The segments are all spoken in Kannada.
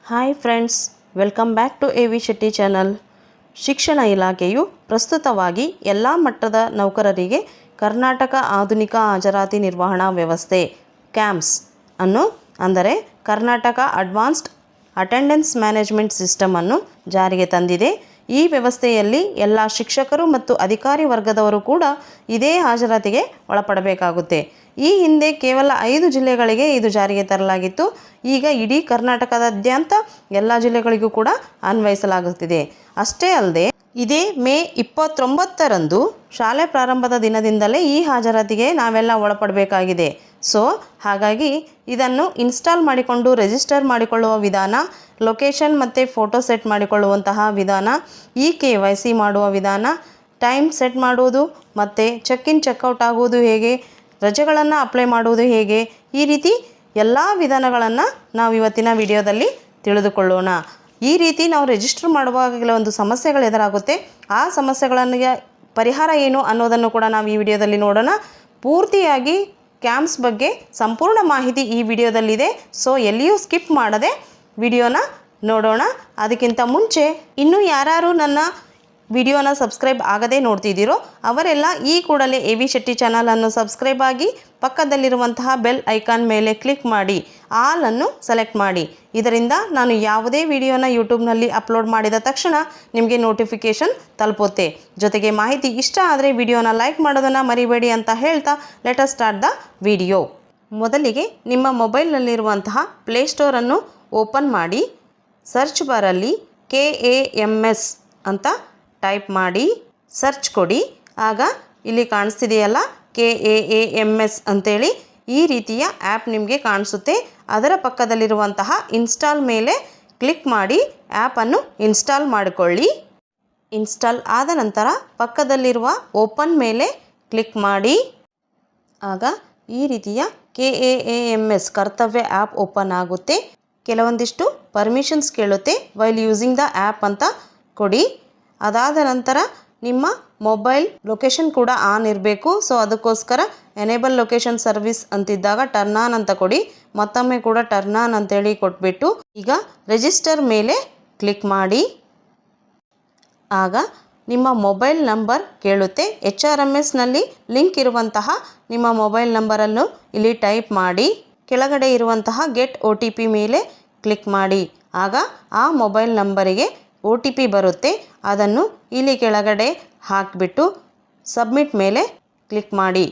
Hi friends, welcome back to A V Shetty channel. ಶಿಕ್ಷಣ ಇಲಾಖೆಯು ಪ್ರಸ್ತುತವಾಗಿ ಎಲ್ಲ ಮಟ್ಟದ ನೌಕರರಿಗೆ ಕರ್ನಾಟಕ ಆಧುನಿಕ ಹಾಜರಾತಿ ನಿರ್ವಹಣಾ ವ್ಯವಸ್ಥೆ ಕ್ಯಾಮ್ಸ್ ಅನ್ನು ಅಂದರೆ Karnataka advanced attendance management system ಅನ್ನು ಜಾರಿಗೆ ತಂದಿದೆ. ಈ ವ್ಯವಸ್ಥೆಯಲ್ಲಿ ಎಲ್ಲ ಶಿಕ್ಷಕರು ಮತ್ತು ಅಧಿಕಾರಿ ವರ್ಗದವರು ಕೂಡ ಇದೇ ಹಾಜರಾತಿಗೆ ಒಳಪಡಬೇಕಾಗುತ್ತೆ. ಈ ಹಿಂದೆ ಕೇವಲ 5 ಜಿಲ್ಲೆಗಳಿಗೆ ಇದು ಜಾರಿಗೆ ತರಲಾಗಿತ್ತು. ಈಗ ಇಡೀ ಕರ್ನಾಟಕದಾದ್ಯಂತ ಎಲ್ಲ ಜಿಲ್ಲೆಗಳಿಗೂ ಕೂಡ ಅನ್ವಯಿಸಲಾಗುತ್ತಿದೆ. ಅಷ್ಟೇ ಅಲ್ಲದೆ ಇದೇ ಮೇ 29ರಂದು ಶಾಲೆ ಪ್ರಾರಂಭದ ದಿನದಿಂದಲೇ ಈ ಹಾಜರಾತಿಗೆ ನಾವೆಲ್ಲ ಒಳಪಡಬೇಕಾಗಿದೆ. ಹಾಗಾಗಿ ಇದನ್ನು ಇನ್ಸ್ಟಾಲ್ ಮಾಡಿಕೊಂಡು ರಿಜಿಸ್ಟರ್ ಮಾಡಿಕೊಳ್ಳುವ ವಿಧಾನ, ಲೊಕೇಶನ್ ಮತ್ತು ಫೋಟೋ ಸೆಟ್ ಮಾಡಿಕೊಳ್ಳುವಂತಹ ವಿಧಾನ, KYC ಮಾಡುವ ವಿಧಾನ, ಟೈಮ್ ಸೆಟ್ ಮಾಡುವುದು ಮತ್ತು ಚೆಕ್ ಇನ್ ಚೆಕ್ಔಟ್ ಆಗುವುದು ಹೇಗೆ, ರಜೆಗಳನ್ನು ಅಪ್ಲೈ ಮಾಡುವುದು ಹೇಗೆ, ಈ ರೀತಿ ಎಲ್ಲ ವಿಧಾನಗಳನ್ನು ನಾವು ಇವತ್ತಿನ ವಿಡಿಯೋದಲ್ಲಿ ತಿಳಿದುಕೊಳ್ಳೋಣ. ಈ ರೀತಿ ನಾವು ರಿಜಿಸ್ಟರ್ ಮಾಡುವಾಗ ಕೆಲವೊಂದು ಸಮಸ್ಯೆಗಳು ಎದುರಾಗುತ್ತೆ. ಆ ಸಮಸ್ಯೆಗಳಿಗೆ ಪರಿಹಾರ ಏನು ಅನ್ನೋದನ್ನು ಕೂಡ ನಾವು ಈ ವಿಡಿಯೋದಲ್ಲಿ ನೋಡೋಣ. ಪೂರ್ತಿಯಾಗಿ ಕ್ಯಾಮ್ಸ್ ಬಗ್ಗೆ ಸಂಪೂರ್ಣ ಮಾಹಿತಿ ಈ ವಿಡಿಯೋದಲ್ಲಿದೆ. ಎಲ್ಲಿಯೂ ಸ್ಕಿಪ್ ಮಾಡದೆ ವಿಡಿಯೋನ ನೋಡೋಣ. ಅದಕ್ಕಿಂತ ಮುಂಚೆ ಇನ್ನೂ ಯಾರು ನನ್ನ ವಿಡಿಯೋನ ಸಬ್ಸ್ಕ್ರೈಬ್ ಆಗದೆ ನೋಡ್ತಿದ್ದೀರೋ ಅವರೆಲ್ಲ ಈ ಕೂಡಲೇ ಎ ವಿ ಶೆಟ್ಟಿ ಚಾನಲನ್ನು ಸಬ್ಸ್ಕ್ರೈಬ್ ಆಗಿ ಪಕ್ಕದಲ್ಲಿರುವಂತಹ ಬೆಲ್ ಐಕಾನ್ ಮೇಲೆ ಕ್ಲಿಕ್ ಮಾಡಿ ಆಲನ್ನು ಸೆಲೆಕ್ಟ್ ಮಾಡಿ. ಇದರಿಂದ ನಾನು ಯಾವುದೇ ವಿಡಿಯೋನ ಯೂಟ್ಯೂಬ್ನಲ್ಲಿ ಅಪ್ಲೋಡ್ ಮಾಡಿದ ತಕ್ಷಣ ನಿಮಗೆ ನೋಟಿಫಿಕೇಷನ್ ತಲುಪುತ್ತೆ. ಜೊತೆಗೆ ಮಾಹಿತಿ ಇಷ್ಟ ಆದರೆ ವಿಡಿಯೋನ ಲೈಕ್ ಮಾಡೋದನ್ನು ಮರಿಬೇಡಿ ಅಂತ ಹೇಳ್ತಾ let us start the video. ಮೊದಲಿಗೆ ನಿಮ್ಮ ಮೊಬೈಲ್ನಲ್ಲಿರುವಂತಹ ಪ್ಲೇಸ್ಟೋರನ್ನು ಓಪನ್ ಮಾಡಿ ಸರ್ಚ್ ಬಾರಲ್ಲಿ KAMS ಅಂತ ಟೈಪ್ ಮಾಡಿ ಸರ್ಚ್ ಕೊಡಿ. ಆಗ ಇಲ್ಲಿ ಕಾಣಿಸ್ತಿದೆಯಲ್ಲ KAMS ಅಂತೇಳಿ ಈ ರೀತಿಯ ಆ್ಯಪ್ ನಿಮಗೆ ಕಾಣಿಸುತ್ತೆ. ಅದರ ಪಕ್ಕದಲ್ಲಿರುವಂತಹ ಇನ್ಸ್ಟಾಲ್ ಮೇಲೆ ಕ್ಲಿಕ್ ಮಾಡಿ ಆ್ಯಪನ್ನು ಇನ್ಸ್ಟಾಲ್ ಮಾಡಿಕೊಳ್ಳಿ. ಇನ್ಸ್ಟಾಲ್ ಆದ ನಂತರ ಪಕ್ಕದಲ್ಲಿರುವ ಓಪನ್ ಮೇಲೆ ಕ್ಲಿಕ್ ಮಾಡಿ. ಆಗ ಈ ರೀತಿಯ KAMS ಕರ್ತವ್ಯ ಆ್ಯಪ್ ಓಪನ್ ಆಗುತ್ತೆ. ಕೆಲವೊಂದಿಷ್ಟು ಪರ್ಮಿಷನ್ಸ್ ಕೇಳುತ್ತೆ. ವೈಲ್ ಯೂಸಿಂಗ್ ದ ಆ್ಯಪ್ ಅಂತ ಕೊಡಿ. ಅದಾದ ನಂತರ ನಿಮ್ಮ ಮೊಬೈಲ್ ಲೊಕೇಶನ್ ಕೂಡ ಆನ್ ಇರಬೇಕು. ಅದಕ್ಕೋಸ್ಕರ ಎನೇಬಲ್ ಲೊಕೇಶನ್ ಸರ್ವಿಸ್ ಅಂತಿದ್ದಾಗ ಟರ್ನ್ ಆನ್ ಅಂತ ಕೊಡಿ. ಮತ್ತೊಮ್ಮೆ ಕೂಡ ಟರ್ನ್ ಆನ್ ಅಂತೇಳಿ ಕೊಟ್ಬಿಟ್ಟು ಈಗ ರಿಜಿಸ್ಟರ್ ಮೇಲೆ ಕ್ಲಿಕ್ ಮಾಡಿ. ಆಗ ನಿಮ್ಮ ಮೊಬೈಲ್ ನಂಬರ್ ಕೇಳುತ್ತೆ. HRMSನಲ್ಲಿ ಲಿಂಕ್ ಇರುವಂತಹ ನಿಮ್ಮ ಮೊಬೈಲ್ ನಂಬರನ್ನು ಇಲ್ಲಿ ಟೈಪ್ ಮಾಡಿ ಕೆಳಗಡೆ ಇರುವಂತಹ ಗೆಟ್ OTP ಮೇಲೆ ಕ್ಲಿಕ್ ಮಾಡಿ. ಆಗ ಆ ಮೊಬೈಲ್ ನಂಬರಿಗೆ OTP ಬರುತ್ತೆ. ಅದನ್ನು ಇಲ್ಲಿ ಕೆಳಗಡೆ ಹಾಕಿಬಿಟ್ಟು ಸಬ್ಮಿಟ್ ಮೇಲೆ ಕ್ಲಿಕ್ ಮಾಡಿ.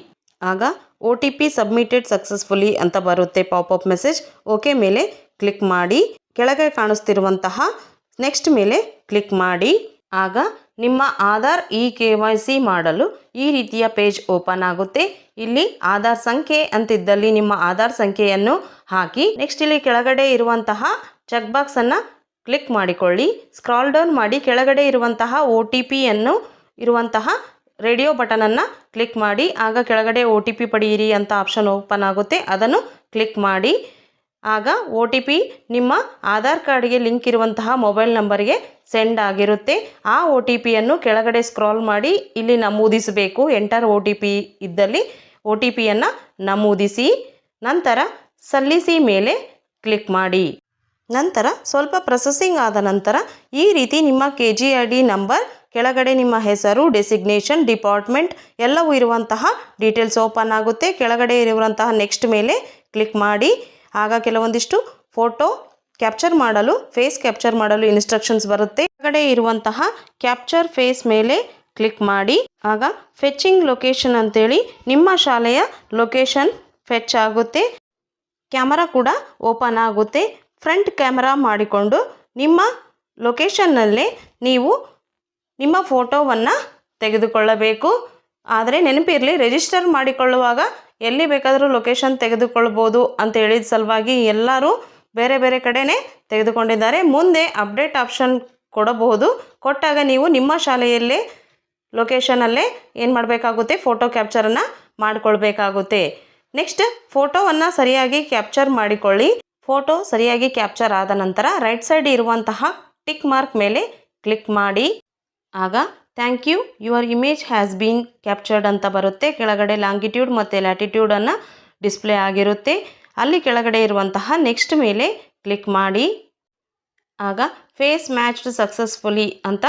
ಆಗ OTP ಸಬ್ಮಿಟೆಡ್ ಸಕ್ಸಸ್ಫುಲಿ ಅಂತ ಬರುತ್ತೆ ಪಾಪಪ್ ಮೆಸೇಜ್. ಓಕೆ ಮೇಲೆ ಕ್ಲಿಕ್ ಮಾಡಿ. ಕೆಳಗೆ ಕಾಣಿಸ್ತಿರುವಂತಹ ನೆಕ್ಸ್ಟ್ ಮೇಲೆ ಕ್ಲಿಕ್ ಮಾಡಿ. ಆಗ ನಿಮ್ಮ ಆಧಾರ್ KYC ಮಾಡಲು ಈ ರೀತಿಯ ಪೇಜ್ ಓಪನ್ ಆಗುತ್ತೆ. ಇಲ್ಲಿ ಆಧಾರ್ ಸಂಖ್ಯೆ ಅಂತಿದ್ದಲ್ಲಿ ನಿಮ್ಮ ಆಧಾರ್ ಸಂಖ್ಯೆಯನ್ನು ಹಾಕಿ ನೆಕ್ಸ್ಟ್ ಇಲ್ಲಿ ಕೆಳಗಡೆ ಇರುವಂತಹ ಚೆಕ್ ಬಾಕ್ಸನ್ನು ಕ್ಲಿಕ್ ಮಾಡಿಕೊಳ್ಳಿ. ಸ್ಕ್ರಾಲ್ ಡೌನ್ ಮಾಡಿ ಕೆಳಗಡೆ ಇರುವಂತಹ OTP ಇರುವಂತಹ ರೇಡಿಯೋ ಬಟನನ್ನು ಕ್ಲಿಕ್ ಮಾಡಿ. ಆಗ ಕೆಳಗಡೆ OTP ಪಡೆಯಿರಿ ಅಂತ ಆಪ್ಷನ್ ಓಪನ್ ಆಗುತ್ತೆ. ಅದನ್ನು ಕ್ಲಿಕ್ ಮಾಡಿ. ಆಗ OTP ನಿಮ್ಮ ಆಧಾರ್ ಕಾರ್ಡ್ಗೆ ಲಿಂಕ್ ಇರುವಂತಹ ಮೊಬೈಲ್ ನಂಬರ್ಗೆ ಸೆಂಡ್ ಆಗಿರುತ್ತೆ. ಆ OTPಯನ್ನು ಕೆಳಗಡೆ ಸ್ಕ್ರಾಲ್ ಮಾಡಿ ಇಲ್ಲಿ ನಮೂದಿಸಬೇಕು. ಎಂಟರ್ OTP ಇದ್ದಲ್ಲಿ OTPಯನ್ನು ನಮೂದಿಸಿ ನಂತರ ಸಲ್ಲಿಸಿ ಮೇಲೆ ಕ್ಲಿಕ್ ಮಾಡಿ. ನಂತರ ಸ್ವಲ್ಪ ಪ್ರೊಸೆಸಿಂಗ್ ಆದ ನಂತರ ಈ ರೀತಿ ನಿಮ್ಮ KGID ನಂಬರ್ ಕೆಳಗಡೆ ನಿಮ್ಮ ಹೆಸರು, ಡೆಸಿಗ್ನೇಷನ್, ಡಿಪಾರ್ಟ್ಮೆಂಟ್ ಎಲ್ಲವೂ ಇರುವಂತಹ ಡೀಟೇಲ್ಸ್ ಓಪನ್ ಆಗುತ್ತೆ. ಕೆಳಗಡೆ ಇರುವಂತಹ ನೆಕ್ಸ್ಟ್ ಮೇಲೆ ಕ್ಲಿಕ್ ಮಾಡಿ. ಆಗ ಕೆಲವೊಂದಿಷ್ಟು ಫೋಟೋ ಕ್ಯಾಪ್ಚರ್ ಮಾಡಲು ಫೇಸ್ ಕ್ಯಾಪ್ಚರ್ ಮಾಡಲು ಇನ್ಸ್ಟ್ರಕ್ಷನ್ಸ್ ಬರುತ್ತೆ. ಕೆಳಗಡೆ ಇರುವಂತಹ ಕ್ಯಾಪ್ಚರ್ ಫೇಸ್ ಮೇಲೆ ಕ್ಲಿಕ್ ಮಾಡಿ. ಆಗ ಫೆಚಿಂಗ್ ಲೊಕೇಶನ್ ಅಂತೇಳಿ ನಿಮ್ಮ ಶಾಲೆಯ ಲೊಕೇಶನ್ ಫೆಚ್ ಆಗುತ್ತೆ. ಕ್ಯಾಮರಾ ಕೂಡ ಓಪನ್ ಆಗುತ್ತೆ. ಫ್ರಂಟ್ ಕ್ಯಾಮರಾ ಮಾಡಿಕೊಂಡು ನಿಮ್ಮ ಲೊಕೇಶನ್ನಲ್ಲೇ ನೀವು ನಿಮ್ಮ ಫೋಟೋವನ್ನು ತೆಗೆದುಕೊಳ್ಳಬೇಕು. ಆದರೆ ನೆನಪಿರಲಿ, ರಿಜಿಸ್ಟರ್ ಮಾಡಿಕೊಳ್ಳುವಾಗ ಎಲ್ಲಿ ಬೇಕಾದರೂ ಲೊಕೇಶನ್ ತೆಗೆದುಕೊಳ್ಬೋದು ಅಂತ ಹೇಳಿದ ಸಲುವಾಗಿ ಎಲ್ಲರೂ ಬೇರೆ ಬೇರೆ ಕಡೆನೇ ತೆಗೆದುಕೊಂಡಿದ್ದಾರೆ. ಮುಂದೆ ಅಪ್ಡೇಟ್ ಆಪ್ಷನ್ ಕೊಡಬಹುದು. ಕೊಟ್ಟಾಗ ನೀವು ನಿಮ್ಮ ಶಾಲೆಯಲ್ಲೇ ಲೊಕೇಶನಲ್ಲೇ ಏನು ಮಾಡಬೇಕಾಗುತ್ತೆ, ಫೋಟೋ ಕ್ಯಾಪ್ಚರನ್ನು ಮಾಡಿಕೊಳ್ಬೇಕಾಗುತ್ತೆ. ನೆಕ್ಸ್ಟ್ ಫೋಟೋವನ್ನು ಸರಿಯಾಗಿ ಕ್ಯಾಪ್ಚರ್ ಮಾಡಿಕೊಳ್ಳಿ. ಫೋಟೋ ಸರಿಯಾಗಿ ಕ್ಯಾಪ್ಚರ್ ಆದ ನಂತರ ರೈಟ್ ಸೈಡ್ ಇರುವಂತಹ ಟಿಕ್ ಮಾರ್ಕ್ ಮೇಲೆ ಕ್ಲಿಕ್ ಮಾಡಿ. ಆಗ thank you, your image has been captured ಅಂತ ಬರುತ್ತೆ. ಕೆಳಗಡೆ ಲಾಂಗಿಟ್ಯೂಡ್ ಮತ್ತು ಲ್ಯಾಟಿಟ್ಯೂಡನ್ನು ಡಿಸ್ಪ್ಲೇ ಆಗಿರುತ್ತೆ. ಅಲ್ಲಿ ಕೆಳಗಡೆ ಇರುವಂತಹ ನೆಕ್ಸ್ಟ್ ಮೇಲೆ ಕ್ಲಿಕ್ ಮಾಡಿ. ಆಗ ಫೇಸ್ ಮ್ಯಾಚ್ಡ್ ಸಕ್ಸಸ್ಫುಲಿ ಅಂತ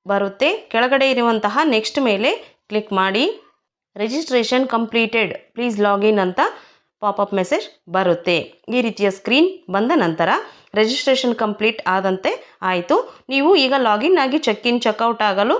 ಬರುತ್ತೆ. ಕೆಳಗಡೆ ಇರುವಂತಹ ನೆಕ್ಸ್ಟ್ ಮೇಲೆ ಕ್ಲಿಕ್ ಮಾಡಿ ರಿಜಿಸ್ಟ್ರೇಷನ್ ಕಂಪ್ಲೀಟೆಡ್ ಪ್ಲೀಸ್ ಲಾಗಿನ್ ಅಂತ ಪಾಪಪ್ ಮೆಸೇಜ್ ಬರುತ್ತೆ. ಈ ರೀತಿಯ ಸ್ಕ್ರೀನ್ ಬಂದ ನಂತರ ರಿಜಿಸ್ಟ್ರೇಷನ್ ಕಂಪ್ಲೀಟ್ ಆದಂತೆ ಆಯಿತು. ನೀವು ಈಗ ಲಾಗಿನ್ ಆಗಿ ಚೆಕ್ ಇನ್ ಚೆಕ್ಔಟ್ ಆಗಲು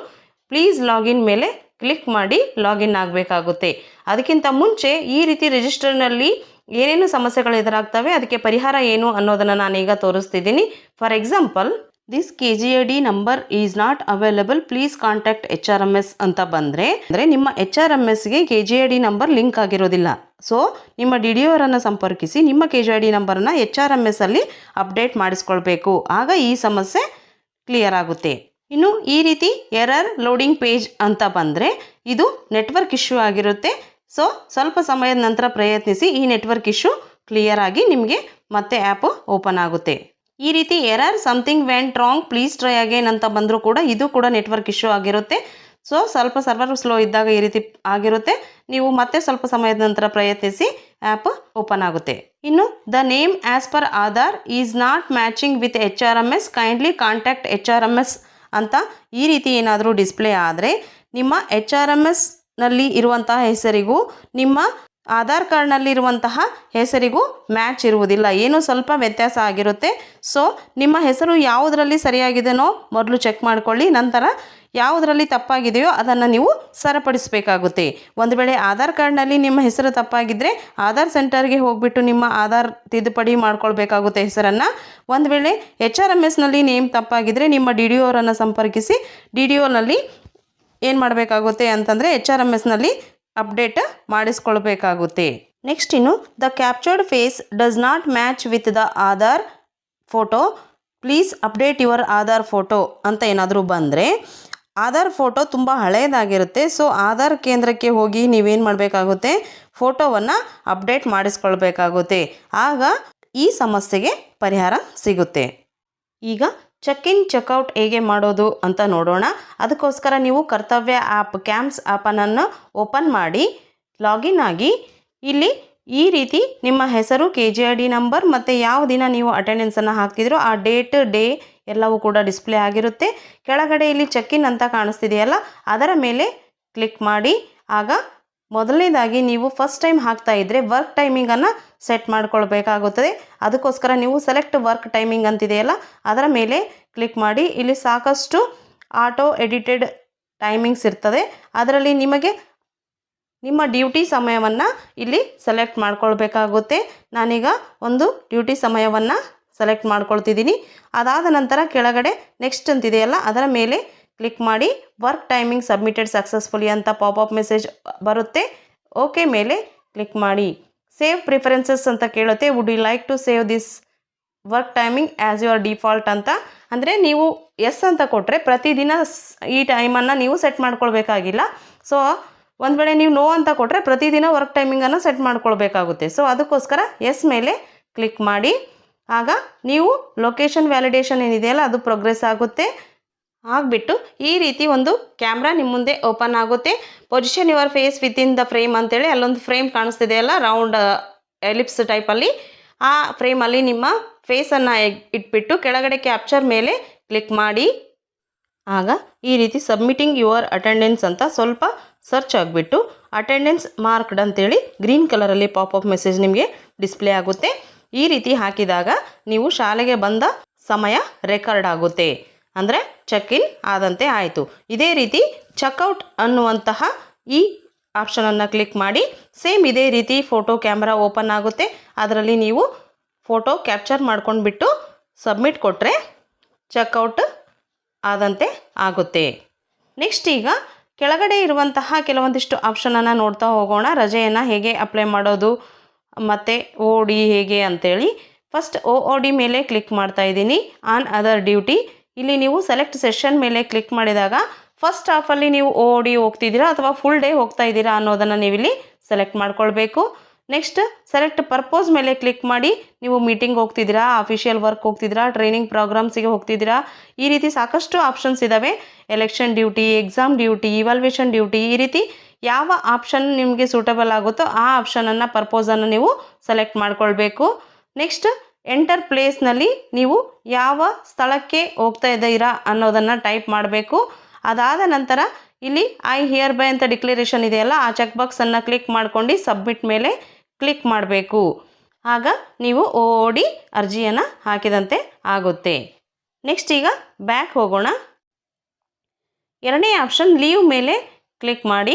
ಪ್ಲೀಸ್ ಲಾಗಿನ್ ಮೇಲೆ ಕ್ಲಿಕ್ ಮಾಡಿ ಲಾಗಿನ್ ಆಗಬೇಕಾಗುತ್ತೆ. ಅದಕ್ಕಿಂತ ಮುಂಚೆ ಈ ರೀತಿ ರಿಜಿಸ್ಟರ್ನಲ್ಲಿ ಏನೇನು ಸಮಸ್ಯೆಗಳು ಎದುರಾಗ್ತವೆ, ಅದಕ್ಕೆ ಪರಿಹಾರ ಏನು ಅನ್ನೋದನ್ನು ನಾನೀಗ ತೋರಿಸ್ತಿದ್ದೀನಿ. For example, this KGID number is not available, please contact HRMS ಅಂತ ಬಂದರೆ ನಿಮ್ಮ HRMSಗೆ KGID ನಂಬರ್ ಲಿಂಕ್ ಆಗಿರೋದಿಲ್ಲ. ಸೊ ನಿಮ್ಮ DDOರನ್ನು ಸಂಪರ್ಕಿಸಿ ನಿಮ್ಮ KGID ನಂಬರನ್ನು HRMS ಅಲ್ಲಿ ಅಪ್ಡೇಟ್ ಮಾಡಿಸ್ಕೊಳ್ಬೇಕು. ಆಗ ಈ ಸಮಸ್ಯೆ ಕ್ಲಿಯರ್ ಆಗುತ್ತೆ. ಇನ್ನು ಈ ರೀತಿ ಎರರ್ ಲೋಡಿಂಗ್ ಪೇಜ್ ಅಂತ ಬಂದರೆ ಇದು ನೆಟ್ವರ್ಕ್ ಇಶ್ಯೂ ಆಗಿರುತ್ತೆ. ಸೊ ಸ್ವಲ್ಪ ಸಮಯದ ನಂತರ ಪ್ರಯತ್ನಿಸಿ, ಈ ನೆಟ್ವರ್ಕ್ ಇಶ್ಯೂ ಕ್ಲಿಯರ್ ಆಗಿ ನಿಮಗೆ ಮತ್ತೆ ಆ್ಯಪ್ ಓಪನ್ ಆಗುತ್ತೆ. ಈ ರೀತಿ error something went wrong please try again ಅಂತ ಬಂದರೂ ಕೂಡ ಇದು ಕೂಡ ನೆಟ್ವರ್ಕ್ ಇಶ್ಯೂ ಆಗಿರುತ್ತೆ. ಸೊ ಸ್ವಲ್ಪ ಸರ್ವರ್ ಸ್ಲೋ ಇದ್ದಾಗ ಈ ರೀತಿ ಆಗಿರುತ್ತೆ. ನೀವು ಮತ್ತೆ ಸ್ವಲ್ಪ ಸಮಯದ ನಂತರ ಪ್ರಯತ್ನಿಸಿ, ಆ್ಯಪ್ ಓಪನ್ ಆಗುತ್ತೆ. ಇನ್ನು the name as per Aadhaar is not matching with HRMS, kindly contact HRMS ಅಂತ ಈ ರೀತಿ ಏನಾದರೂ ಡಿಸ್ಪ್ಲೇ ಆದರೆ ನಿಮ್ಮ HRMSನಲ್ಲಿ ಇರುವಂತಹ ಹೆಸರಿಗೂ ನಿಮ್ಮ ಆಧಾರ್ ಕಾರ್ಡ್ನಲ್ಲಿರುವಂತಹ ಹೆಸರಿಗೂ ಮ್ಯಾಚ್ ಇರುವುದಿಲ್ಲ, ಏನೋ ಸ್ವಲ್ಪ ವ್ಯತ್ಯಾಸ ಆಗಿರುತ್ತೆ. ಸೊ ನಿಮ್ಮ ಹೆಸರು ಯಾವುದರಲ್ಲಿ ಸರಿಯಾಗಿದೆಯೋ ಮೊದಲು ಚೆಕ್ ಮಾಡ್ಕೊಳ್ಳಿ. ನಂತರ ಯಾವುದರಲ್ಲಿ ತಪ್ಪಾಗಿದೆಯೋ ಅದನ್ನು ನೀವು ಸರಿಪಡಿಸಬೇಕಾಗುತ್ತೆ. ಒಂದು ವೇಳೆ ಆಧಾರ್ ಕಾರ್ಡ್ನಲ್ಲಿ ನಿಮ್ಮ ಹೆಸರು ತಪ್ಪಾಗಿದ್ದರೆ ಆಧಾರ್ ಸೆಂಟರ್ಗೆ ಹೋಗಿಬಿಟ್ಟು ನಿಮ್ಮ ಆಧಾರ್ ತಿದ್ದುಪಡಿ ಮಾಡ್ಕೊಳ್ಬೇಕಾಗುತ್ತೆ ಹೆಸರನ್ನು. ಒಂದು ವೇಳೆ HRMSನಲ್ಲಿ ನೇಮ್ ತಪ್ಪಾಗಿದ್ದರೆ ನಿಮ್ಮ DDOರನ್ನು ಸಂಪರ್ಕಿಸಿ DDOನಲ್ಲಿ ಏನು ಮಾಡಬೇಕಾಗುತ್ತೆ ಅಂತಂದರೆ HRMSನಲ್ಲಿ ಅಪ್ಡೇಟ್ ಮಾಡಿಸ್ಕೊಳ್ಬೇಕಾಗುತ್ತೆ. ನೆಕ್ಸ್ಟ್ ಇನ್ನು the captured face does not match with the Aadhaar photo, please update your Aadhaar photo ಅಂತ ಏನಾದರೂ ಬಂದರೆ ಆಧಾರ್ ಫೋಟೋ ತುಂಬ ಹಳೆಯದಾಗಿರುತ್ತೆ. ಸೊ ಆಧಾರ್ ಕೇಂದ್ರಕ್ಕೆ ಹೋಗಿ ನೀವೇನು ಮಾಡಬೇಕಾಗುತ್ತೆ, ಫೋಟೋವನ್ನು ಅಪ್ಡೇಟ್ ಮಾಡಿಸ್ಕೊಳ್ಬೇಕಾಗುತ್ತೆ. ಆಗ ಈ ಸಮಸ್ಯೆಗೆ ಪರಿಹಾರ ಸಿಗುತ್ತೆ. ಈಗ ಚೆಕ್ ಇನ್ ಚೆಕ್ಔಟ್ ಹೇಗೆ ಮಾಡೋದು ಅಂತ ನೋಡೋಣ. ಅದಕ್ಕೋಸ್ಕರ ನೀವು ಕರ್ತವ್ಯ ಆ್ಯಪ್ ಕ್ಯಾಂಪ್ಸ್ ಆ್ಯಪನ್ನು ಓಪನ್ ಮಾಡಿ ಲಾಗಿನ್ ಆಗಿ ಇಲ್ಲಿ ಈ ರೀತಿ ನಿಮ್ಮ ಹೆಸರು, KGID ನಂಬರ್ ಮತ್ತು ಯಾವ ದಿನ ನೀವು ಅಟೆಂಡೆನ್ಸನ್ನು ಹಾಕ್ತಿದ್ರೋ ಆ ಡೇ ಎಲ್ಲವೂ ಕೂಡ ಡಿಸ್ಪ್ಲೇ ಆಗಿರುತ್ತೆ. ಕೆಳಗಡೆ ಇಲ್ಲಿ ಚೆಕ್ ಇನ್ ಅಂತ ಕಾಣಿಸ್ತಿದೆಯಲ್ಲ ಅದರ ಮೇಲೆ ಕ್ಲಿಕ್ ಮಾಡಿ. ಆಗ ಮೊದಲನೇದಾಗಿ ನೀವು ಫಸ್ಟ್ ಟೈಮ್ ಹಾಕ್ತಾ ಇದ್ದರೆ ವರ್ಕ್ ಟೈಮಿಂಗನ್ನು ಸೆಟ್ ಮಾಡ್ಕೊಳ್ಬೇಕಾಗುತ್ತದೆ. ಅದಕ್ಕೋಸ್ಕರ ನೀವು ಸೆಲೆಕ್ಟ್ ವರ್ಕ್ ಟೈಮಿಂಗ್ ಅಂತಿದೆಯಲ್ಲ ಅದರ ಮೇಲೆ ಕ್ಲಿಕ್ ಮಾಡಿ. ಇಲ್ಲಿ ಸಾಕಷ್ಟು ಆಟೋ ಎಡಿಟೆಡ್ ಟೈಮಿಂಗ್ಸ್ ಇರ್ತದೆ. ಅದರಲ್ಲಿ ನಿಮಗೆ ನಿಮ್ಮ ಡ್ಯೂಟಿ ಸಮಯವನ್ನು ಇಲ್ಲಿ ಸೆಲೆಕ್ಟ್ ಮಾಡ್ಕೊಳ್ಬೇಕಾಗುತ್ತೆ. ನಾನೀಗ ಒಂದು ಡ್ಯೂಟಿ ಸಮಯವನ್ನು ಸೆಲೆಕ್ಟ್ ಮಾಡ್ಕೊಳ್ತಿದ್ದೀನಿ. ಅದಾದ ನಂತರ ಕೆಳಗಡೆ ನೆಕ್ಸ್ಟ್ ಅಂತಿದೆಯಲ್ಲ ಅದರ ಮೇಲೆ ಕ್ಲಿಕ್ ಮಾಡಿ. ವರ್ಕ್ ಟೈಮಿಂಗ್ ಸಬ್ಮಿಟೆಡ್ ಸಕ್ಸಸ್ಫುಲಿ ಅಂತ ಪಾಪಪ್ ಮೆಸೇಜ್ ಬರುತ್ತೆ. ಓಕೆ ಮೇಲೆ ಕ್ಲಿಕ್ ಮಾಡಿ. ಸೇವ್ ಪ್ರಿಫರೆನ್ಸಸ್ ಅಂತ ಕೇಳುತ್ತೆ. Would you like to save this work timing as your default ಅಂತ. ಅಂದರೆ ನೀವು ಎಸ್ ಅಂತ ಕೊಟ್ಟರೆ ಪ್ರತಿದಿನ ಈ ಟೈಮನ್ನು ನೀವು ಸೆಟ್ ಮಾಡ್ಕೊಳ್ಬೇಕಾಗಿಲ್ಲ. ಸೊ ಒಂದು ವೇಳೆ ನೀವು ನೋ ಅಂತ ಕೊಟ್ಟರೆ ಪ್ರತಿದಿನ ವರ್ಕ್ ಟೈಮಿಂಗನ್ನು ಸೆಟ್ ಮಾಡ್ಕೊಳ್ಬೇಕಾಗುತ್ತೆ. ಸೊ ಅದಕ್ಕೋಸ್ಕರ ಎಸ್ ಮೇಲೆ ಕ್ಲಿಕ್ ಮಾಡಿ. ಆಗ ನೀವು ಲೊಕೇಶನ್ ವ್ಯಾಲಿಡೇಷನ್ ಏನಿದೆಯಲ್ಲ ಅದು ಪ್ರೋಗ್ರೆಸ್ ಆಗುತ್ತೆ. ಆಗಿಬಿಟ್ಟು ಈ ರೀತಿ ಒಂದು ಕ್ಯಾಮ್ರಾ ನಿಮ್ಮ ಮುಂದೆ ಓಪನ್ ಆಗುತ್ತೆ. Position your face within the frame ಅಂತೇಳಿ ಅಲ್ಲೊಂದು ಫ್ರೇಮ್ ಕಾಣಿಸ್ತಿದೆಯಲ್ಲ ರೌಂಡ್ ಎಲಿಪ್ಸ್ ಟೈಪಲ್ಲಿ, ಆ ಫ್ರೇಮಲ್ಲಿ ನಿಮ್ಮ ಫೇಸನ್ನು ಇಟ್ಬಿಟ್ಟು ಕೆಳಗಡೆ ಕ್ಯಾಪ್ಚರ್ ಮೇಲೆ ಕ್ಲಿಕ್ ಮಾಡಿ. ಆಗ ಈ ರೀತಿ ಸಬ್ಮಿಟಿಂಗ್ ಯುವರ್ ಅಟೆಂಡೆನ್ಸ್ ಅಂತ ಸ್ವಲ್ಪ ಸರ್ಚ್ ಆಗಿಬಿಟ್ಟು ಅಟೆಂಡೆನ್ಸ್ ಮಾರ್ಕ್ಡ್ ಅಂತೇಳಿ ಗ್ರೀನ್ ಕಲರಲ್ಲಿ ಪಾಪಪ್ ಮೆಸೇಜ್ ನಿಮಗೆ ಡಿಸ್ಪ್ಲೇ ಆಗುತ್ತೆ. ಈ ರೀತಿ ಹಾಕಿದಾಗ ನೀವು ಶಾಲೆಗೆ ಬಂದ ಸಮಯ ರೆಕಾರ್ಡ್ ಆಗುತ್ತೆ, ಅಂದರೆ ಚೆಕ್ ಇನ್ ಆದಂತೆ ಆಯಿತು. ಇದೇ ರೀತಿ ಚೆಕ್ಔಟ್ ಅನ್ನುವಂತಹ ಈ ಆಪ್ಷನನ್ನು ಕ್ಲಿಕ್ ಮಾಡಿ. ಸೇಮ್ ಇದೇ ರೀತಿ ಫೋಟೋ ಕ್ಯಾಮ್ರಾ ಓಪನ್ ಆಗುತ್ತೆ. ಅದರಲ್ಲಿ ನೀವು ಫೋಟೋ ಕ್ಯಾಪ್ಚರ್ ಮಾಡ್ಕೊಂಡ್ಬಿಟ್ಟು ಸಬ್ಮಿಟ್ ಕೊಟ್ಟರೆ ಚೆಕ್ಔಟ್ ಆದಂತೆ ಆಗುತ್ತೆ. ನೆಕ್ಸ್ಟ್ ಈಗ ಕೆಳಗಡೆ ಇರುವಂತಹ ಕೆಲವೊಂದಿಷ್ಟು ಆಪ್ಷನನ್ನು ನೋಡ್ತಾ ಹೋಗೋಣ. ರಜೆಯನ್ನು ಹೇಗೆ ಅಪ್ಲೈ ಮಾಡೋದು ಮತ್ತು OD ಹೇಗೆ ಅಂತೇಳಿ. ಫಸ್ಟ್ OOD ಮೇಲೆ ಕ್ಲಿಕ್ ಮಾಡ್ತಾ ಇದ್ದೀನಿ. ಆನ್ ಅದರ್ ಡ್ಯೂಟಿ ಇಲ್ಲಿ ನೀವು ಸೆಲೆಕ್ಟ್ ಸೆಷನ್ ಮೇಲೆ ಕ್ಲಿಕ್ ಮಾಡಿದಾಗ ಫಸ್ಟ್ ಹಾಫಲ್ಲಿ ನೀವು OOD ಹೋಗ್ತಿದ್ದೀರಾ ಅಥವಾ ಫುಲ್ ಡೇ ಹೋಗ್ತಾ ಇದ್ದೀರಾ ಅನ್ನೋದನ್ನು ನೀವಿಲ್ಲಿ ಸೆಲೆಕ್ಟ್ ಮಾಡ್ಕೊಳ್ಬೇಕು. ನೆಕ್ಸ್ಟ್ ಸೆಲೆಕ್ಟ್ ಪರ್ಪೋಸ್ ಮೇಲೆ ಕ್ಲಿಕ್ ಮಾಡಿ. ನೀವು ಮೀಟಿಂಗ್ ಹೋಗ್ತಿದ್ದೀರಾ, ಅಫಿಷಿಯಲ್ ವರ್ಕ್ ಹೋಗ್ತಿದ್ದೀರಾ, ಟ್ರೈನಿಂಗ್ ಪ್ರೋಗ್ರಾಮ್ಸಿಗೆ ಹೋಗ್ತಿದ್ದೀರಾ, ಈ ರೀತಿ ಸಾಕಷ್ಟು ಆಪ್ಷನ್ಸ್ ಇದ್ದಾವೆ. Election duty, exam duty, evaluation duty, ಈ ರೀತಿ ಯಾವ ಆಪ್ಷನ್ ನಿಮಗೆ ಸೂಟಬಲ್ ಆಗುತ್ತೋ ಆ ಆಪ್ಷನನ್ನು ಪರ್ಪೋಸನ್ನು ನೀವು ಸೆಲೆಕ್ಟ್ ಮಾಡ್ಕೊಳ್ಬೇಕು. ನೆಕ್ಸ್ಟ್ ಎಂಟರ್ ಪ್ಲೇಸ್ನಲ್ಲಿ ನೀವು ಯಾವ ಸ್ಥಳಕ್ಕೆ ಹೋಗ್ತಾ ಇದ್ದೀರಾ ಅನ್ನೋದನ್ನು ಟೈಪ್ ಮಾಡಬೇಕು. ಅದಾದ ನಂತರ ಇಲ್ಲಿ ಐ ಹಿಯರ್ ಬೈ ಅಂತ ಡಿಕ್ಲರೇಷನ್ ಇದೆಯಲ್ಲ, ಆ ಚೆಕ್ ಬಾಕ್ಸನ್ನು ಕ್ಲಿಕ್ ಮಾಡ್ಕೊಂಡು ಸಬ್ಮಿಟ್ ಮೇಲೆ ಕ್ಲಿಕ್ ಮಾಡಬೇಕು. ಆಗ ನೀವು OOD ಅರ್ಜಿಯನ್ನು ಹಾಕಿದಂತೆ ಆಗುತ್ತೆ. ನೆಕ್ಸ್ಟ್ ಈಗ ಬ್ಯಾಕ್ ಹೋಗೋಣ. ಎರಡನೇ ಆಪ್ಷನ್ ಲೀವ್ ಮೇಲೆ ಕ್ಲಿಕ್ ಮಾಡಿ.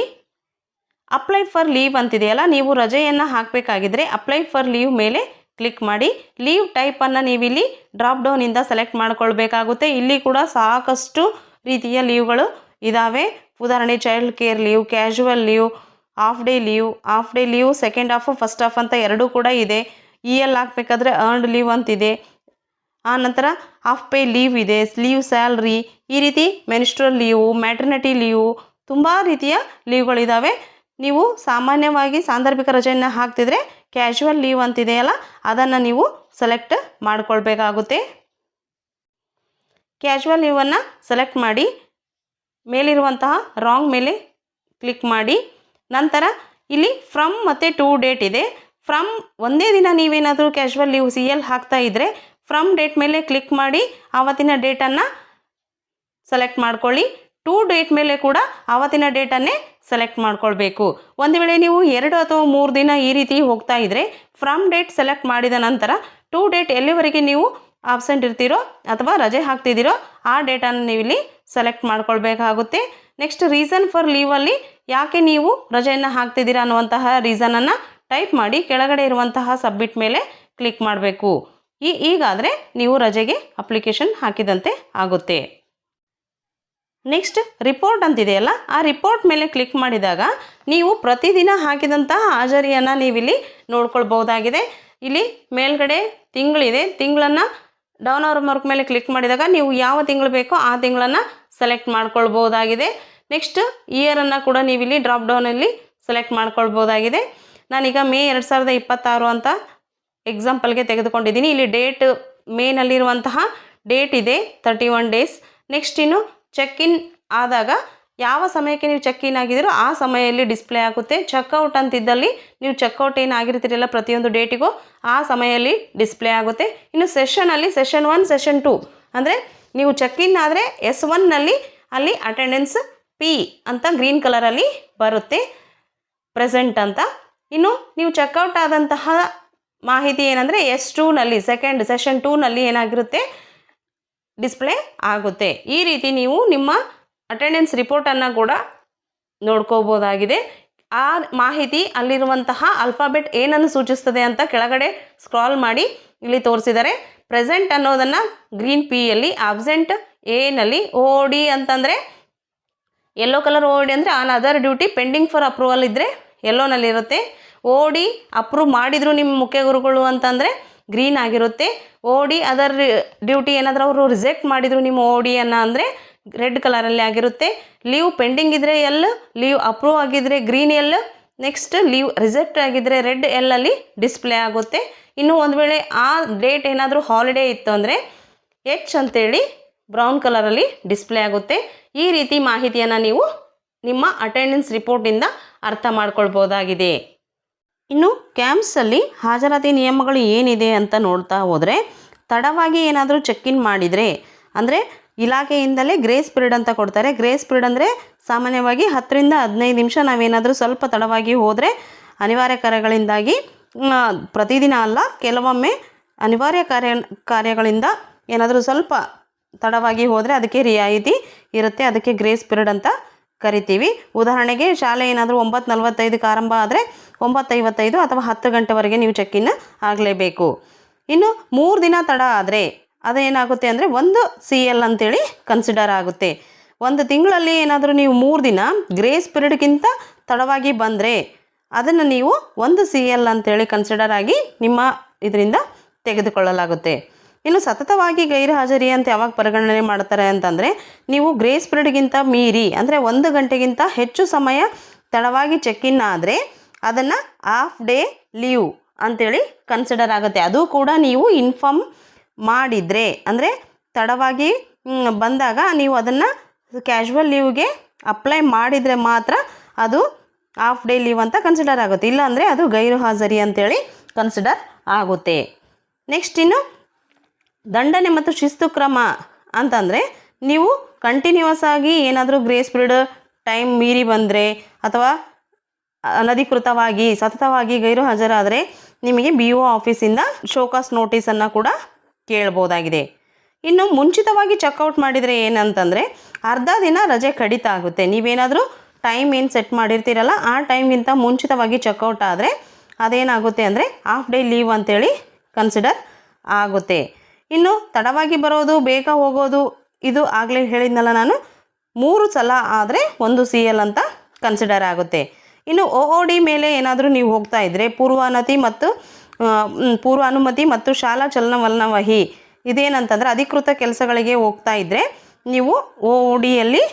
ಅಪ್ಲೈ ಫಾರ್ ಲೀವ್ ಅಂತಿದೆಯಲ್ಲ, ನೀವು ರಜೆಯನ್ನು ಹಾಕಬೇಕಾಗಿದ್ರೆ ಅಪ್ಲೈ ಫಾರ್ ಲೀವ್ ಮೇಲೆ ಕ್ಲಿಕ್ ಮಾಡಿ. ಲೀವ್ ಟೈಪನ್ನು ನೀವಿಲ್ಲಿ ಡ್ರಾಪ್ ಡೌನಿಂದ ಸೆಲೆಕ್ಟ್ ಮಾಡ್ಕೊಳ್ಬೇಕಾಗುತ್ತೆ. ಇಲ್ಲಿ ಕೂಡ ಸಾಕಷ್ಟು ರೀತಿಯ ಲೀವ್ಗಳು ಇದ್ದಾವೆ. ಉದಾಹರಣೆ child care leave, casual leave, half day leave, second half first half ಅಂತ ಎರಡೂ ಕೂಡ ಇದೆ. EL ಹಾಕಬೇಕಾದ್ರೆ ಅರ್ನ್ಡ್ ಲೀವ್ ಅಂತಿದೆ. ಆ ನಂತರ ಹಾಫ್ ಪೇ ಲೀವ್ ಇದೆ, ಲೀವ್ ಸ್ಯಾಲ್ರಿ, ಈ ರೀತಿ ಮೆನ್ಸ್ಟ್ರಲ್ ಲೀವು, ಮ್ಯಾಟರ್ನಿಟಿ ಲೀವು, ತುಂಬ ರೀತಿಯ ಲೀವ್ಗಳಿದ್ದಾವೆ. ನೀವು ಸಾಮಾನ್ಯವಾಗಿ ಸಾಂದರ್ಭಿಕ ರಜೆಯನ್ನು ಹಾಕ್ತಿದ್ರೆ ಕ್ಯಾಶುವಲ್ ಲೀವ್ ಅಂತಿದೆಯಲ್ಲ, ಅದನ್ನು ನೀವು ಸೆಲೆಕ್ಟ್ ಮಾಡ್ಕೊಳ್ಬೇಕಾಗುತ್ತೆ. ಕ್ಯಾಶುವಲ್ ಲೀವನ್ನು ಸೆಲೆಕ್ಟ್ ಮಾಡಿ ಮೇಲಿರುವಂತಹ ರಾಂಗ್ ಮೇಲೆ ಕ್ಲಿಕ್ ಮಾಡಿ. ನಂತರ ಇಲ್ಲಿ ಫ್ರಮ್ ಮತ್ತು ಟು ಡೇಟ್ ಇದೆ. ಫ್ರಮ್ ಒಂದೇ ದಿನ ನೀವೇನಾದರೂ ಕ್ಯಾಶುವಲ್ ಲೀವ್ CL ಹಾಕ್ತಾ ಇದ್ದರೆ ಫ್ರಮ್ ಡೇಟ್ ಮೇಲೆ ಕ್ಲಿಕ್ ಮಾಡಿ ಆವತ್ತಿನ ಡೇಟನ್ನು ಸೆಲೆಕ್ಟ್ ಮಾಡ್ಕೊಳ್ಳಿ. ಟು ಡೇಟ್ ಮೇಲೆ ಕೂಡ ಆವತ್ತಿನ ಡೇಟನ್ನೇ ಸೆಲೆಕ್ಟ್ ಮಾಡ್ಕೊಳ್ಬೇಕು. ಒಂದು ವೇಳೆ ನೀವು 2 ಅಥವಾ 3 ದಿನ ಈ ರೀತಿ ಹೋಗ್ತಾ ಇದ್ದರೆ ಫ್ರಮ್ ಡೇಟ್ ಸೆಲೆಕ್ಟ್ ಮಾಡಿದ ನಂತರ ಟು ಡೇಟ್ ಎಲ್ಲಿವರೆಗೆ ನೀವು ಆಬ್ಸೆಂಟ್ ಇರ್ತೀರೋ ಅಥವಾ ರಜೆ ಹಾಕ್ತಿದ್ದೀರೋ ಆ ಡೇಟನ್ನು ನೀವು ಇಲ್ಲಿ ಸೆಲೆಕ್ಟ್ ಮಾಡ್ಕೊಳ್ಬೇಕಾಗುತ್ತೆ. ನೆಕ್ಸ್ಟ್ ರೀಸನ್ ಫಾರ್ ಲೀವಲ್ಲಿ ಯಾಕೆ ನೀವು ರಜೆಯನ್ನು ಹಾಕ್ತಿದ್ದೀರಾ ಅನ್ನುವಂತಹ ರೀಸನನ್ನು ಟೈಪ್ ಮಾಡಿ ಕೆಳಗಡೆ ಇರುವಂತಹ ಸಬ್ಮಿಟ್ ಮೇಲೆ ಕ್ಲಿಕ್ ಮಾಡಬೇಕು. ಈಗಾದರೆ ನೀವು ರಜೆಗೆ ಅಪ್ಲಿಕೇಶನ್ ಹಾಕಿದಂತೆ ಆಗುತ್ತೆ. ನೆಕ್ಸ್ಟ್ ರಿಪೋರ್ಟ್ ಅಂತಿದೆಯಲ್ಲ, ಆ ರಿಪೋರ್ಟ್ ಮೇಲೆ ಕ್ಲಿಕ್ ಮಾಡಿದಾಗ ನೀವು ಪ್ರತಿದಿನ ಹಾಕಿದಂತಹ ಹಾಜರಿಯನ್ನು ನೀವಿಲ್ಲಿ ನೋಡ್ಕೊಳ್ಬಹುದಾಗಿದೆ. ಇಲ್ಲಿ ಮೇಲ್ಗಡೆ ತಿಂಗಳಿದೆ, ತಿಂಗಳನ್ನು ಡೌನ್ ಆರೋ ಮಾರ್ಕ್ ಮೇಲೆ ಕ್ಲಿಕ್ ಮಾಡಿದಾಗ ನೀವು ಯಾವ ತಿಂಗಳು ಬೇಕೋ ಆ ತಿಂಗಳನ್ನು ಸೆಲೆಕ್ಟ್ ಮಾಡ್ಕೊಳ್ಬಹುದಾಗಿದೆ. ನೆಕ್ಸ್ಟ್ ಇಯರನ್ನು ಕೂಡ ನೀವಿಲ್ಲಿ ಡ್ರಾಪ್ ಡೌನಲ್ಲಿ ಸೆಲೆಕ್ಟ್ ಮಾಡ್ಕೊಳ್ಬಹುದಾಗಿದೆ. ನಾನೀಗ ಮೇ 2026 ಅಂತ ಎಕ್ಸಾಂಪಲ್ಗೆ ತೆಗೆದುಕೊಂಡಿದ್ದೀನಿ. ಇಲ್ಲಿ ಡೇಟ್ ಮೇನಲ್ಲಿರುವಂತಹ ಡೇಟ್ ಇದೆ 31 ಡೇಸ್. ನೆಕ್ಸ್ಟ್ ಇನ್ನು ಚೆಕ್ ಇನ್ ಆದಾಗ ಯಾವ ಸಮಯಕ್ಕೆ ನೀವು ಚೆಕ್ ಇನ್ ಆಗಿದ್ದೀರೋ ಆ ಸಮಯದಲ್ಲಿ ಡಿಸ್ಪ್ಲೇ ಆಗುತ್ತೆ. ಚೆಕ್ಔಟ್ ಅಂತಿದ್ದಲ್ಲಿ ನೀವು ಚೆಕ್ಔಟ್ ಏನಾಗಿರ್ತೀರಲ್ಲ ಪ್ರತಿಯೊಂದು ಡೇಟಿಗೂ ಆ ಸಮಯದಲ್ಲಿ ಡಿಸ್ಪ್ಲೇ ಆಗುತ್ತೆ. ಇನ್ನು ಸೆಷನಲ್ಲಿ ಸೆಷನ್ 1 ಸೆಷನ್ 2 ಅಂದರೆ ನೀವು ಚೆಕ್ ಇನ್ ಆದರೆ S1ನಲ್ಲಿ ಅಲ್ಲಿ ಅಟೆಂಡೆನ್ಸ್ P ಅಂತ ಗ್ರೀನ್ ಕಲರಲ್ಲಿ ಬರುತ್ತೆ ಪ್ರೆಸೆಂಟ್ ಅಂತ. ಇನ್ನು ನೀವು ಚೆಕ್ಔಟ್ ಆದಂತಹ ಮಾಹಿತಿ ಏನಂದರೆ S2ನಲ್ಲಿ ಸೆಷನ್ 2ನಲ್ಲಿ ಏನಾಗಿರುತ್ತೆ ಡಿಸ್ಪ್ಲೇ ಆಗುತ್ತೆ. ಈ ರೀತಿ ನೀವು ನಿಮ್ಮ ಅಟೆಂಡೆನ್ಸ್ ರಿಪೋರ್ಟನ್ನು ಕೂಡ ನೋಡ್ಕೋಬೋದಾಗಿದೆ. ಆ ಮಾಹಿತಿ ಅಲ್ಲಿರುವಂತಹ ಆಲ್ಫಾಬೆಟ್ ಏನನ್ನು ಸೂಚಿಸ್ತದೆ ಅಂತ ಕೆಳಗಡೆ ಸ್ಕ್ರಾಲ್ ಮಾಡಿ ಇಲ್ಲಿ ತೋರಿಸಿದ್ದಾರೆ. ಪ್ರೆಸೆಂಟ್ ಅನ್ನೋದನ್ನು ಗ್ರೀನ್ Pಯಲ್ಲಿ, ಆಬ್ಸೆಂಟ್ Aನಲ್ಲಿ, OOD ಅಂತಂದರೆ ಯೆಲ್ಲೋ ಕಲರ್ OOD ಅಂದರೆ on other duty pending for approval ಇದ್ದರೆ ಯೆಲ್ಲೋನಲ್ಲಿರುತ್ತೆ. OOD ಅಪ್ರೂವ್ ಮಾಡಿದ್ರು ನಿಮ್ಮ ಮುಖ್ಯ ಗುರುಗಳು ಅಂತಂದರೆ ಗ್ರೀನ್ ಆಗಿರುತ್ತೆ. OOD ಅದರ್ ಡ್ಯೂಟಿ ಏನಾದರೂ ಅವರು ರಿಜೆಕ್ಟ್ ಮಾಡಿದರು ನಿಮ್ಮ OODಯನ್ನು ಅಂದರೆ ರೆಡ್ ಕಲರಲ್ಲಿ ಆಗಿರುತ್ತೆ. ಲೀವ್ ಪೆಂಡಿಂಗ್ ಇದ್ದರೆ L, ಲೀವ್ ಅಪ್ರೂವ್ ಆಗಿದ್ದರೆ green L, next leave reject ಆಗಿದ್ದರೆ ರೆಡ್ Lಲ್ಲಿ ಡಿಸ್ಪ್ಲೇ ಆಗುತ್ತೆ. ಇನ್ನು ಒಂದು ವೇಳೆ ಆ ಡೇಟ್ ಏನಾದರೂ ಹಾಲಿಡೇ ಇತ್ತು ಅಂದರೆ H ಅಂತೇಳಿ ಬ್ರೌನ್ ಕಲರಲ್ಲಿ ಡಿಸ್ಪ್ಲೇ ಆಗುತ್ತೆ. ಈ ರೀತಿ ಮಾಹಿತಿಯನ್ನು ನೀವು ನಿಮ್ಮ ಅಟೆಂಡೆನ್ಸ್ ರಿಪೋರ್ಟಿಂದ ಅರ್ಥ ಮಾಡ್ಕೊಳ್ಬೋದಾಗಿದೆ. ಇನ್ನು ಕ್ಯಾಂಪ್ಸಲ್ಲಿ ಹಾಜರಾತಿ ನಿಯಮಗಳು ಏನಿದೆ ಅಂತ ನೋಡ್ತಾ ಹೋದರೆ ತಡವಾಗಿ ಏನಾದರೂ ಚೆಕ್ ಇನ್ ಮಾಡಿದರೆ ಅಂದರೆ ಇಲಾಖೆಯಿಂದಲೇ ಗ್ರೇಸ್ ಪೀರಿಯಡ್ ಅಂತ ಕೊಡ್ತಾರೆ. ಗ್ರೇಸ್ ಪೀರಿಯಡ್ ಅಂದರೆ ಸಾಮಾನ್ಯವಾಗಿ 10 ರಿಂದ 15 ನಿಮಿಷ ನಾವೇನಾದರೂ ಸ್ವಲ್ಪ ತಡವಾಗಿ ಹೋದರೆ ಅನಿವಾರ್ಯ ಕಾರ್ಯಗಳಿಂದಾಗಿ, ಪ್ರತಿದಿನ ಅಲ್ಲ ಕೆಲವೊಮ್ಮೆ ಅನಿವಾರ್ಯ ಕಾರ್ಯಗಳಿಂದ ಏನಾದರೂ ಸ್ವಲ್ಪ ತಡವಾಗಿ ಹೋದರೆ ಅದಕ್ಕೆ ರಿಯಾಯಿತಿ ಇರುತ್ತೆ. ಅದಕ್ಕೆ ಗ್ರೇಸ್ ಪೀರಿಯಡ್ ಅಂತ ಕರಿತೀವಿ. ಉದಾಹರಣೆಗೆ ಶಾಲೆ ಏನಾದರೂ 9:45ಕ್ಕೆ ಆರಂಭ ಆದರೆ 9:55 ಅಥವಾ 10 ಗಂಟೆವರೆಗೆ ನೀವು ಚೆಕ್ ಇನ್ ಆಗಲೇಬೇಕು. ಇನ್ನು 3 ದಿನ ತಡ ಆದರೆ ಅದೇನಾಗುತ್ತೆ ಅಂದರೆ 1 CL ಅಂತೇಳಿ ಕನ್ಸಿಡರ್ ಆಗುತ್ತೆ. ಒಂದು ತಿಂಗಳಲ್ಲಿ ಏನಾದರೂ ನೀವು 3 ದಿನ ಗ್ರೇಸ್ ಪೀರಿಯಡ್ಗಿಂತ ತಡವಾಗಿ ಬಂದರೆ ಅದನ್ನು ನೀವು 1 CL ಅಂತೇಳಿ ಕನ್ಸಿಡರ್ ಆಗಿ ನಿಮ್ಮ ಇದರಿಂದ ತೆಗೆದುಕೊಳ್ಳಲಾಗುತ್ತೆ. ಇನ್ನು ಸತತವಾಗಿ ಗೈರು ಹಾಜರಿ ಅಂತ ಯಾವಾಗ ಪರಿಗಣನೆ ಮಾಡ್ತಾರೆ ಅಂತಂದರೆ ನೀವು ಗ್ರೇಸ್ ಪೀರಿಯಡ್ಗಿಂತ ಮೀರಿ ಅಂದರೆ 1 ಗಂಟೆಗಿಂತ ಹೆಚ್ಚು ಸಮಯ ತಡವಾಗಿ ಚೆಕ್ ಇನ್ ಆದರೆ ಅದನ್ನು ಹಾಫ್ ಡೇ ಲೀವ್ ಅಂಥೇಳಿ ಕನ್ಸಿಡರ್ ಆಗುತ್ತೆ. ಅದು ಕೂಡ ನೀವು ಇನ್ಫಾರ್ಮ್ ಮಾಡಿದರೆ ಅಂದರೆ ತಡವಾಗಿ ಬಂದಾಗ ನೀವು ಅದನ್ನು ಕ್ಯಾಶುವಲ್ ಲೀವ್ಗೆ ಅಪ್ಲೈ ಮಾಡಿದರೆ ಮಾತ್ರ ಅದು ಹಾಫ್ ಡೇ ಲೀವ್ ಅಂತ ಕನ್ಸಿಡರ್ ಆಗುತ್ತೆ. ಇಲ್ಲಾಂದರೆ ಅದು ಗೈರು ಹಾಜರಿ ಅಂತೇಳಿ ಕನ್ಸಿಡರ್ ಆಗುತ್ತೆ. ನೆಕ್ಸ್ಟ್ ಇನ್ನು ದಂಡನೆ ಮತ್ತು ಶಿಸ್ತು ಕ್ರಮ ಅಂತಂದರೆ ನೀವು ಕಂಟಿನ್ಯೂಸ್ ಆಗಿ ಏನಾದರೂ ಗ್ರೇಸ್ ಪೀರಿಯಡ್ ಟೈಮ್ ಮೀರಿ ಬಂದರೆ ಅಥವಾ ಅನಧಿಕೃತವಾಗಿ ಸತತವಾಗಿ ಗೈರು ಹಾಜರಾದರೆ ನಿಮಗೆ BO ಆಫೀಸಿಂದ ಶೋಕಾಸ್ ನೋಟಿಸನ್ನು ಕೂಡ ಕೇಳ್ಬೋದಾಗಿದೆ. ಇನ್ನು ಮುಂಚಿತವಾಗಿ ಚೆಕ್ಔಟ್ ಮಾಡಿದರೆ ಏನಂತಂದರೆ ಅರ್ಧ ದಿನ ರಜೆ ಕಡಿತ ಆಗುತ್ತೆ. ನೀವೇನಾದರೂ ಟೈಮ್ ಏನು ಸೆಟ್ ಮಾಡಿರ್ತೀರಲ್ಲ ಆ ಟೈಮ್ಗಿಂತ ಮುಂಚಿತವಾಗಿ ಚೆಕ್ಔಟ್ ಆದರೆ ಅದೇನಾಗುತ್ತೆ ಅಂದರೆ ಹಾಫ್ ಡೇ ಲೀವ್ ಅಂತೇಳಿ ಕನ್ಸಿಡರ್ ಆಗುತ್ತೆ. ಇನ್ನು ತಡವಾಗಿ ಬರೋದು ಬೇಗ ಹೋಗೋದು ಇದು ಆಗಲೇ ಹೇಳಿದ್ನಲ್ಲ ನಾನು 3 ಸಲ ಆದರೆ 1 CL ಅಂತ ಕನ್ಸಿಡರ್ ಆಗುತ್ತೆ. ಇನ್ನು OOD ಮೇಲೆ ಏನಾದರೂ ನೀವು ಹೋಗ್ತಾ ಇದ್ದರೆ ಪೂರ್ವ ಅನುಮತಿ ಮತ್ತು ಶಾಲಾ ಚಲನವಲನವಹಿ ಇದೇನಂತಂದರೆ ಅಧಿಕೃತ ಕೆಲಸಗಳಿಗೆ ಹೋಗ್ತಾ ಇದ್ದರೆ ನೀವು OODಯಲ್ಲಿ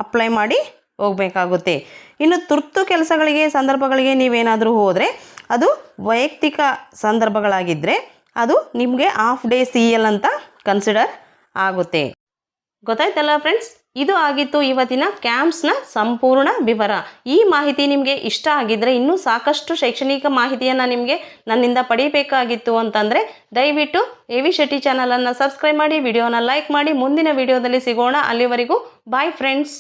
ಅಪ್ಲೈ ಮಾಡಿ ಹೋಗಬೇಕಾಗುತ್ತೆ. ಇನ್ನು ತುರ್ತು ಕೆಲಸಗಳಿಗೆ ಸಂದರ್ಭಗಳಿಗೆ ನೀವೇನಾದರೂ ಹೋದರೆ ಅದು ವೈಯಕ್ತಿಕ ಸಂದರ್ಭಗಳಾಗಿದ್ದರೆ ಅದು ನಿಮಗೆ ಹಾಫ್ ಡೇ CL ಅಂತ ಕನ್ಸಿಡರ್ ಆಗುತ್ತೆ. ಗೊತ್ತಾಯ್ತಲ್ಲ ಫ್ರೆಂಡ್ಸ್, ಇದು ಆಗಿತ್ತು ಇವತ್ತಿನ ಕ್ಯಾಂಪ್ಸ್ನ ಸಂಪೂರ್ಣ ವಿವರ. ಈ ಮಾಹಿತಿ ನಿಮಗೆ ಇಷ್ಟ ಆಗಿದ್ದರೆ ಇನ್ನೂ ಸಾಕಷ್ಟು ಶೈಕ್ಷಣಿಕ ಮಾಹಿತಿಯನ್ನು ನಿಮಗೆ ನನ್ನಿಂದ ಪಡಿಬೇಕಾಗಿತ್ತು ಅಂತಂದರೆ ದಯವಿಟ್ಟು AV ಶೆಟ್ಟಿ ಚಾನಲನ್ನು ಸಬ್ಸ್ಕ್ರೈಬ್ ಮಾಡಿ, ವಿಡಿಯೋನ ಲೈಕ್ ಮಾಡಿ. ಮುಂದಿನ ವಿಡಿಯೋದಲ್ಲಿ ಸಿಗೋಣ. ಅಲ್ಲಿವರೆಗೂ ಬಾಯ್ ಫ್ರೆಂಡ್ಸ್.